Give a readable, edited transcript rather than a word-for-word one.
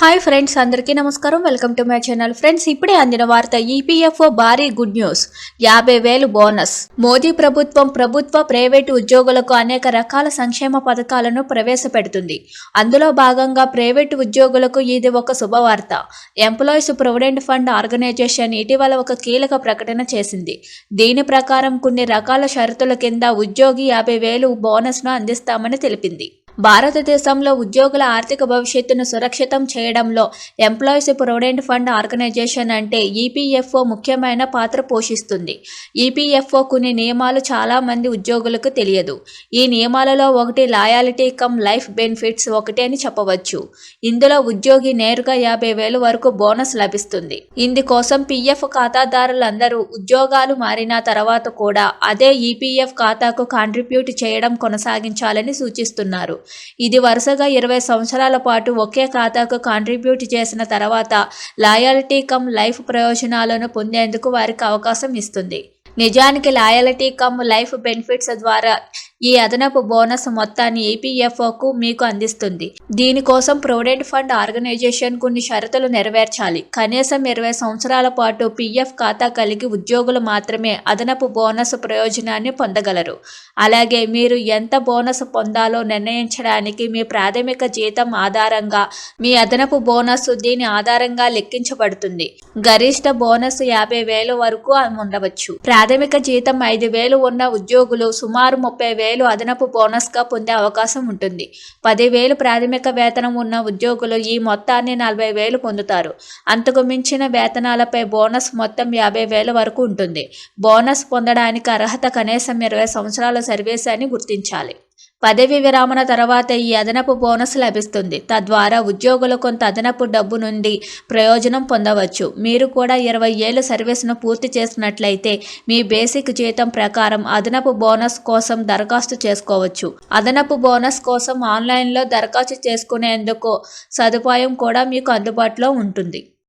Hi friends, అందరికీ నమస్కారం. Welcome to my channel. Friends, ఇప్పుడే అందిన వార్త. ఈపీఎఫ్ఓ భారీ గుడ్ న్యూస్, 50,000 బోనస్. మోదీ ప్రభుత్వం ప్రైవేటు ఉద్యోగులకు అనేక రకాల సంక్షేమ పథకాలను ప్రవేశపెడుతుంది. అందులో భాగంగా ప్రైవేటు ఉద్యోగులకు ఇది ఒక శుభవార్త. ఎంప్లాయీస్ ప్రొవిడెంట్ ఫండ్ ఆర్గనైజేషన్ ఇటీవల ఒక కీలక ప్రకటన చేసింది. దీని ప్రకారం కొన్ని రకాల షరతుల కింద ఉద్యోగి 50,000 బోనస్ను అందిస్తామని తెలిపింది. భారతదేశంలో ఉద్యోగుల ఆర్థిక భవిష్యత్తును సురక్షితం చేయడంలో ఎంప్లాయీస్ ప్రొవిడెంట్ ఫండ్ ఆర్గనైజేషన్ అంటే ఈపీఎఫ్ఓ ముఖ్యమైన పాత్ర పోషిస్తుంది. ఈపీఎఫ్ఓ కొన్ని నియమాలు చాలా మంది ఉద్యోగులకు తెలియదు. ఈ నియమాలలో ఒకటి లాయాలిటీ కమ్ లైఫ్ బెనిఫిట్స్ ఒకటి అని చెప్పవచ్చు. ఇందులో ఉద్యోగి నేరుగా 50,000 వరకు బోనస్ లభిస్తుంది. ఇందుకోసం పీఎఫ్ ఖాతాదారులందరూ ఉద్యోగాలు మారిన తర్వాత కూడా అదే ఈపీఎఫ్ ఖాతాకు కాంట్రిబ్యూట్ చేయడం కొనసాగించాలని సూచిస్తున్నారు. ఇది వరుసగా 20 సంవత్సరాల పాటు ఒకే ఖాతాకు కాంట్రిబ్యూట్ చేసిన తర్వాత లాయల్టీ కమ్ లైఫ్ ప్రయోజనాలను పొందేందుకు వారికి అవకాశం ఇస్తుంది. నిజానికి లాయల్టీ కమ్ లైఫ్ బెనిఫిట్స్ ద్వారా ఈ అదనపు బోనస్ మొత్తాన్ని ఈపీఎఫ్ఓకు మీకు అందిస్తుంది. దీనికోసం ప్రొవిడెంట్ ఫండ్ ఆర్గనైజేషన్ కొన్ని షరతులు నెరవేర్చాలి. కనీసం 20 సంవత్సరాల పాటు పీఎఫ్ ఖాతా కలిగి ఉద్యోగులు మాత్రమే అదనపు బోనస్ ప్రయోజనాన్ని పొందగలరు. అలాగే మీరు ఎంత బోనస్ పొందాలో నిర్ణయించడానికి మీ ప్రాథమిక జీతం ఆధారంగా మీ అదనపు బోనస్ దీని ఆధారంగా లెక్కించబడుతుంది. గరిష్ట బోనస్ 50,000 వరకు ఉండవచ్చు. ప్రాథమిక జీతం 5,000 ఉన్న ఉద్యోగులు సుమారు 30,000 అదనపు బోనస్గా పొందే అవకాశం ఉంటుంది. 10,000 ప్రాథమిక వేతనం ఉన్న ఉద్యోగులు ఈ మొత్తాన్ని 40,000 పొందుతారు. అంతకు మించిన వేతనాలపై బోనస్ మొత్తం 50,000 వరకు ఉంటుంది. బోనస్ పొందడానికి అర్హత కనీసం 20 సంవత్సరాల సర్వీస్ అని గుర్తించాలి. పదవీ విరామణ తర్వాత ఈ అదనపు బోనస్ లభిస్తుంది. తద్వారా ఉద్యోగులు కొంత అదనపు డబ్బు నుండి ప్రయోజనం పొందవచ్చు. మీరు కూడా 20 ఏళ్ల సర్వీస్ను పూర్తి చేసినట్లయితే మీ బేసిక్ జీతం ప్రకారం అదనపు బోనస్ కోసం దరఖాస్తు చేసుకోవచ్చు. అదనపు బోనస్ కోసం ఆన్లైన్లో దరఖాస్తు చేసుకునేందుకు సదుపాయం కూడా మీకు అందుబాటులో ఉంటుంది.